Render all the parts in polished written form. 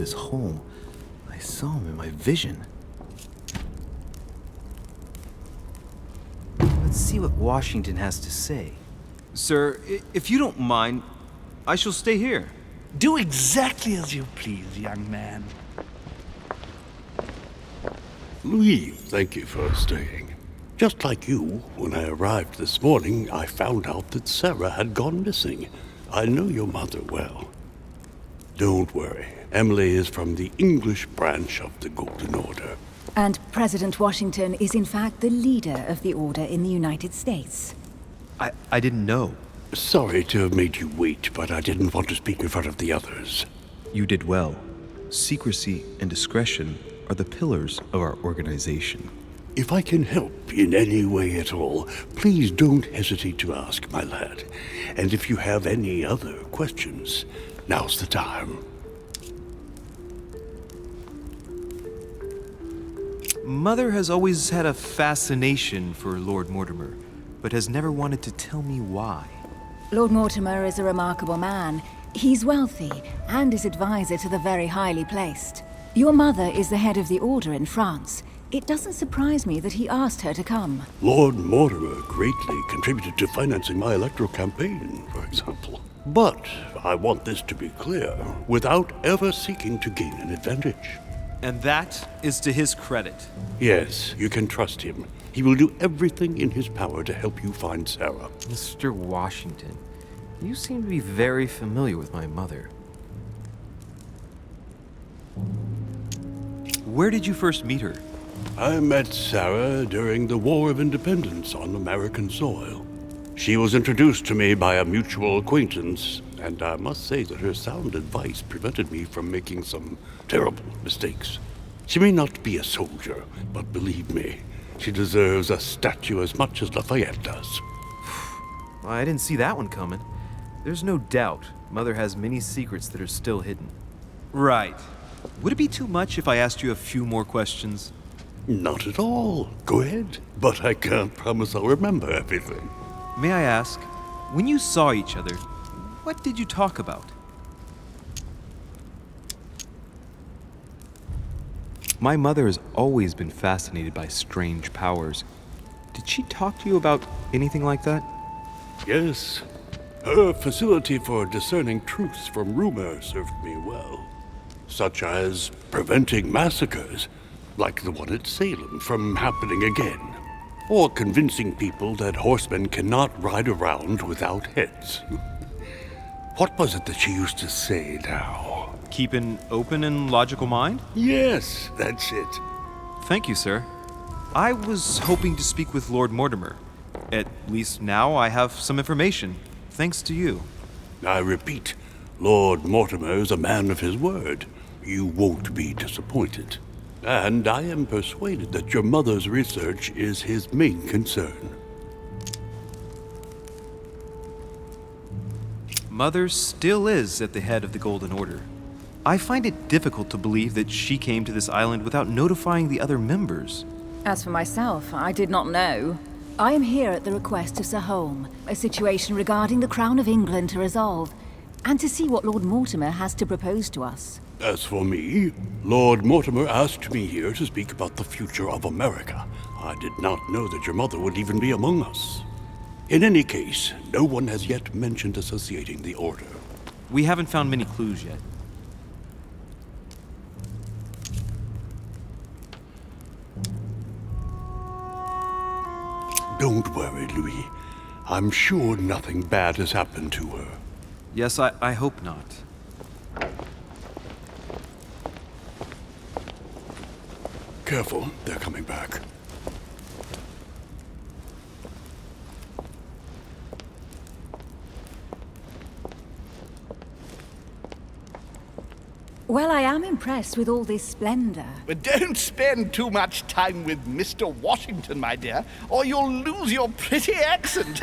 this home. I saw him in my vision. Let's see what Washington has to say. Sir, if you don't mind, I shall stay here. Do exactly as you please, young man. Louis, thank you for staying. Just like you, when I arrived this morning, I found out that Sarah had gone missing. I know your mother well. Don't worry. Emily is from the English branch of the Golden Order. And President Washington is in fact the leader of the Order in the United States. I didn't know. Sorry to have made you wait, but I didn't want to speak in front of the others. You did well. Secrecy and discretion are the pillars of our organization. If I can help in any way at all, please don't hesitate to ask, my lad. And if you have any other questions, now's the time. Mother has always had a fascination for Lord Mortimer, but has never wanted to tell me why. Lord Mortimer is a remarkable man. He's wealthy and is advisor to the very highly placed. Your mother is the head of the Order in France. It doesn't surprise me that he asked her to come. Lord Mortimer greatly contributed to financing my electoral campaign, for example. But I want this to be clear, without ever seeking to gain an advantage. And that is to his credit. Yes, you can trust him. He will do everything in his power to help you find Sarah. Mr. Washington, you seem to be very familiar with my mother. Where did you first meet her? I met Sarah during the War of Independence on American soil. She was introduced to me by a mutual acquaintance, and I must say that her sound advice prevented me from making some terrible mistakes. She may not be a soldier, but believe me, she deserves a statue as much as Lafayette does. I didn't see that one coming. There's no doubt Mother has many secrets that are still hidden. Right. Would it be too much if I asked you a few more questions? Not at all. Go ahead. But I can't promise I'll remember everything. May I ask, when you saw each other, what did you talk about? My mother has always been fascinated by strange powers. Did she talk to you about anything like that? Yes. Her facility for discerning truths from rumor served me well. Such as preventing massacres, like the one at Salem, from happening again. Or convincing people that horsemen cannot ride around without heads. What was it that she used to say now? Keep an open and logical mind? Yes, that's it. Thank you, sir. I was hoping to speak with Lord Mortimer. At least now I have some information, thanks to you. I repeat, Lord Mortimer is a man of his word. You won't be disappointed. And I am persuaded that your mother's research is his main concern. Mother still is at the head of the Golden Order. I find it difficult to believe that she came to this island without notifying the other members. As for myself, I did not know. I am here at the request of Sir Holm, a situation regarding the Crown of England to resolve, and to see what Lord Mortimer has to propose to us. As for me, Lord Mortimer asked me here to speak about the future of America. I did not know that your mother would even be among us. In any case, no one has yet mentioned associating the Order. We haven't found many clues yet. Don't worry, Louis. I'm sure nothing bad has happened to her. Yes, I hope not. Careful, they're coming back. Well, I am impressed with all this splendor. But don't spend too much time with Mr. Washington, my dear, or you'll lose your pretty accent.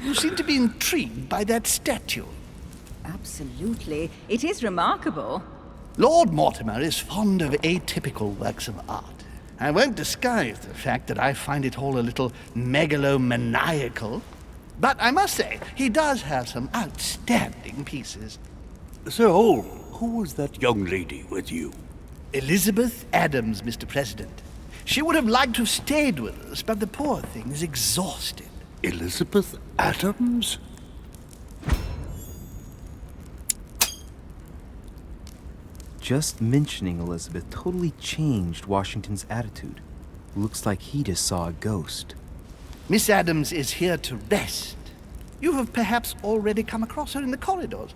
You seem to be intrigued by that statue. Absolutely. It is remarkable. Lord Mortimer is fond of atypical works of art. I won't disguise the fact that I find it all a little megalomaniacal. But I must say, he does have some outstanding pieces. Sir Holm, Who was that young lady with you? Elizabeth Adams, Mr. President. She would have liked to have stayed with us, but the poor thing is exhausted. Elizabeth Adams? Just mentioning Elizabeth totally changed Washington's attitude. Looks like he just saw a ghost. Miss Adams is here to rest. You have perhaps already come across her in the corridors.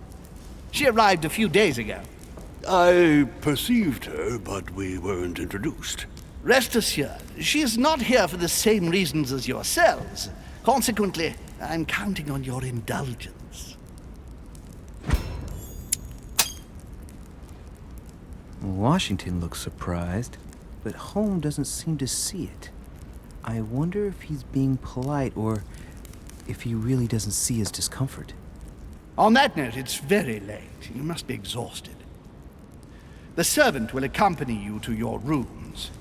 She arrived a few days ago. I perceived her, but we weren't introduced. Rest assured, she is not here for the same reasons as yourselves. Consequently, I'm counting on your indulgence. Washington looks surprised, but Holmes doesn't seem to see it. I wonder if he's being polite or if he really doesn't see his discomfort. On that note, it's very late. You must be exhausted. The servant will accompany you to your rooms.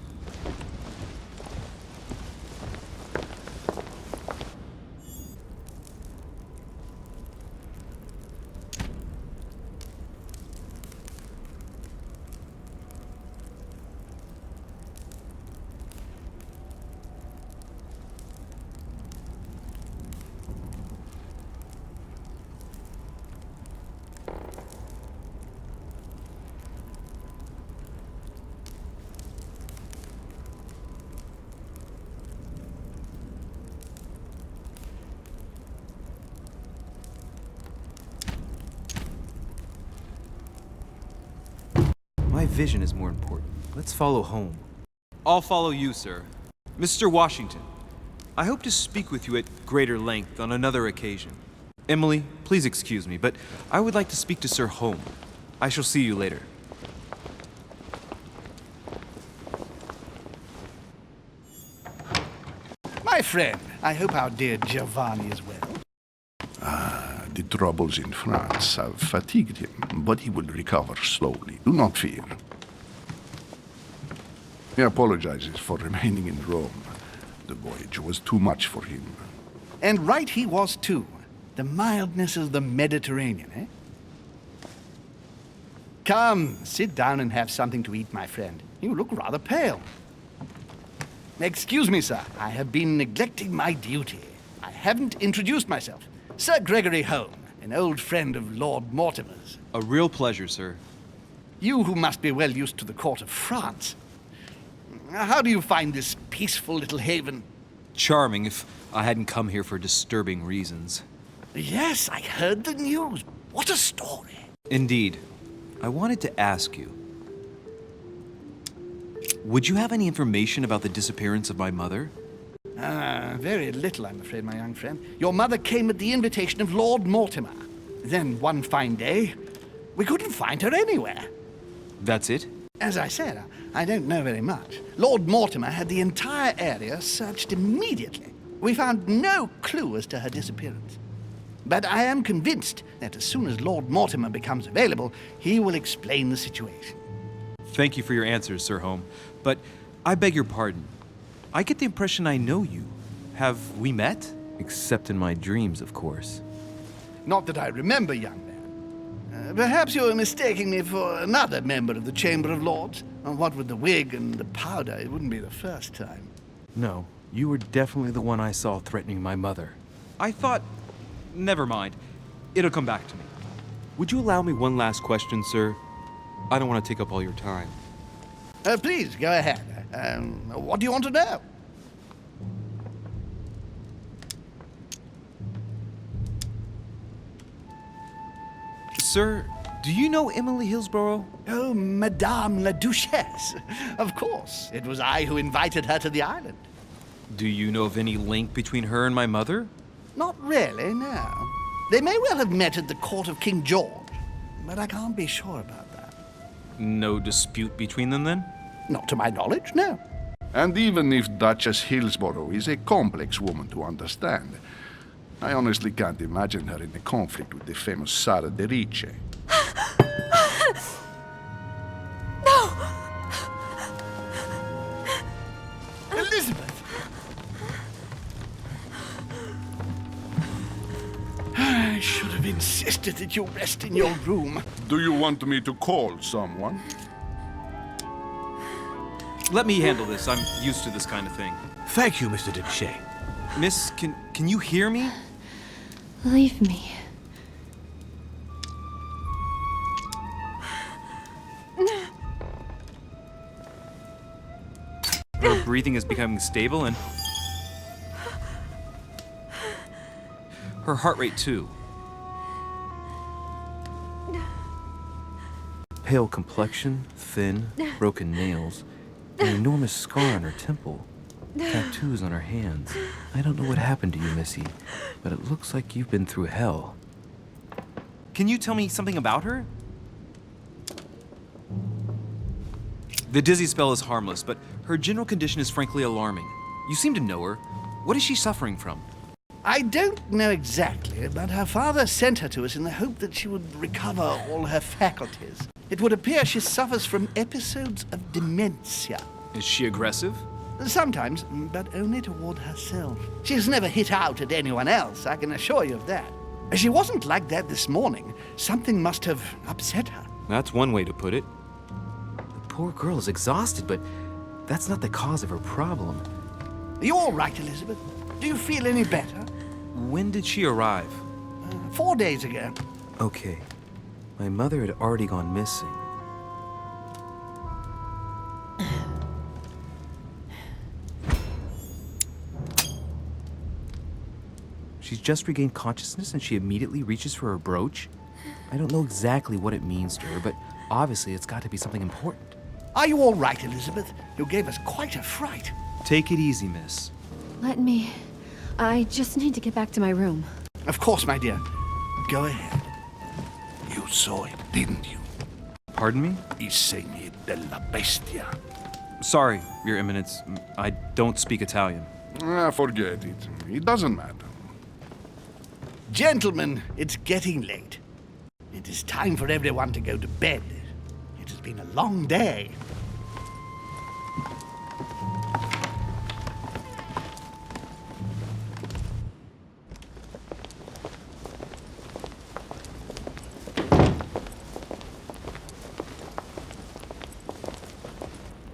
My vision is more important. Let's follow home. I'll follow you, sir. Mr. Washington, I hope to speak with you at greater length on another occasion. Emily, please excuse me, but I would like to speak to Sir Holm. I shall see you later. My friend, I hope our dear Giovanni is well. The troubles in France have fatigued him, but he will recover slowly. Do not fear. He apologizes for remaining in Rome. The voyage was too much for him. And right he was too. The mildness of the Mediterranean, eh? Come, sit down and have something to eat, my friend. You look rather pale. Excuse me, sir. I have been neglecting my duty. I haven't introduced myself. Sir Gregory Holm, an old friend of Lord Mortimer's. A real pleasure, sir. You who must be well used to the court of France. How do you find this peaceful little haven? Charming if I hadn't come here for disturbing reasons. Yes, I heard the news. What a story. Indeed. I wanted to ask you. Would you have any information about the disappearance of my mother? Very little, I'm afraid, my young friend. Your mother came at the invitation of Lord Mortimer. Then, one fine day, we couldn't find her anywhere. That's it? As I said, I don't know very much. Lord Mortimer had the entire area searched immediately. We found no clue as to her disappearance. But I am convinced that as soon as Lord Mortimer becomes available, he will explain the situation. Thank you for your answers, Sir Holm. But I beg your pardon. I get the impression I know you. Have we met? Except in my dreams, of course. Not that I remember, young man. Perhaps you are mistaking me for another member of the Chamber of Lords. What with the wig and the powder, it wouldn't be the first time. No, you were definitely the one I saw threatening my mother. I thought... Never mind. It'll come back to me. Would you allow me one last question, sir? I don't want to take up all your time. Please, go ahead. What do you want to know? Sir, do you know Emily Hillsborough? Oh, Madame la Duchesse. Of course. It was I who invited her to the island. Do you know of any link between her and my mother? Not really, no. They may well have met at the court of King George, but I can't be sure about that. No dispute between them, then? Not to my knowledge, no. And even if Duchess Hillsborough is a complex woman to understand, I honestly can't imagine her in a conflict with the famous Sara de Ricci. No! Elizabeth! I should have insisted insisted that you rest in your room. Do you want me to call someone? Let me handle this. I'm used to this kind of thing. Thank you, Mr. Duche. Miss, can you hear me? Leave me. Her breathing is becoming stable and her heart rate too. Pale complexion, thin, broken nails, an enormous scar on her temple, tattoos on her hands. I don't know what happened to you, Missy, but it looks like you've been through hell. Can you tell me something about her? The dizzy spell is harmless, but her general condition is frankly alarming. You seem to know her. What is she suffering from? I don't know exactly, but her father sent her to us in the hope that she would recover all her faculties. It would appear she suffers from episodes of dementia. Is she aggressive? Sometimes, but only toward herself. She has never hit out at anyone else, I can assure you of that. She wasn't like that this morning. Something must have upset her. That's one way to put it. The poor girl is exhausted, but that's not the cause of her problem. Are you all right, Elizabeth? Do you feel any better? When did she arrive? 4 days ago. Okay. My mother had already gone missing. She's just regained consciousness and she immediately reaches for her brooch? I don't know exactly what it means to her, but obviously it's got to be something important. Are you all right, Elizabeth? You gave us quite a fright. Take it easy, miss. Let me... I just need to get back to my room. Of course, my dear. Go ahead. You saw it, didn't you? Pardon me? I segni della bestia. Sorry, Your Eminence. I don't speak Italian. Forget it. It doesn't matter. Gentlemen, it's getting late. It is time for everyone to go to bed. It has been a long day.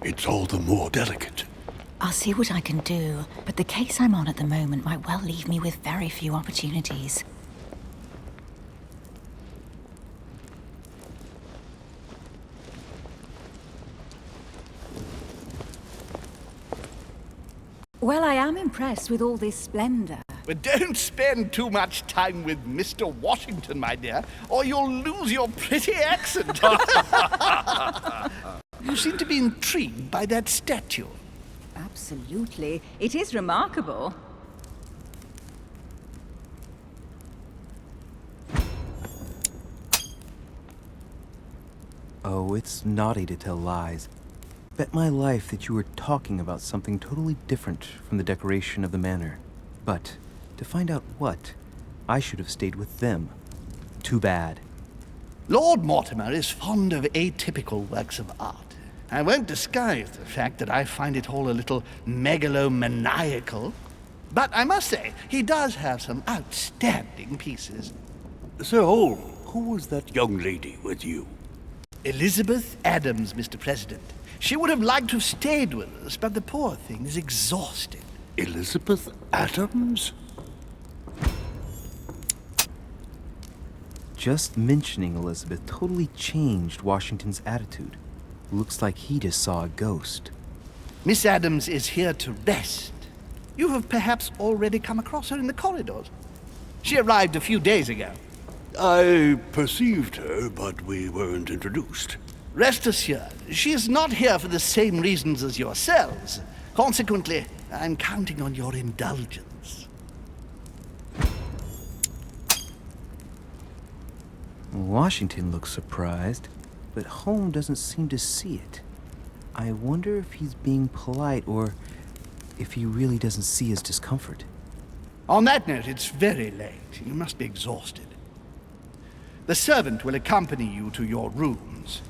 It's all the more delicate. I'll see what I can do, but the case I'm on at the moment might well leave me with very few opportunities. Well, I am impressed with all this splendor. But don't spend too much time with Mr. Washington, my dear, or you'll lose your pretty accent. You seem to be intrigued by that statue. Absolutely. It is remarkable. Oh, it's naughty to tell lies. Bet my life that you were talking about something totally different from the decoration of the manor. But to find out what, I should have stayed with them. Too bad. Lord Mortimer is fond of atypical works of art. I won't disguise the fact that I find it all a little megalomaniacal. But I must say, he does have some outstanding pieces. So, who was that young lady with you? Elizabeth Adams, Mr. President. She would have liked to have stayed with us, but the poor thing is exhausted. Elizabeth Adams? Just mentioning Elizabeth totally changed Washington's attitude. Looks like he just saw a ghost. Miss Adams is here to rest. You have perhaps already come across her in the corridors. She arrived a few days ago. I perceived her, but we weren't introduced. Rest assured, she is not here for the same reasons as yourselves. Consequently, I'm counting on your indulgence. Washington looks surprised, but Holmes doesn't seem to see it. I wonder if he's being polite or if he really doesn't see his discomfort. On that note, it's very late. You must be exhausted. The servant will accompany you to your rooms.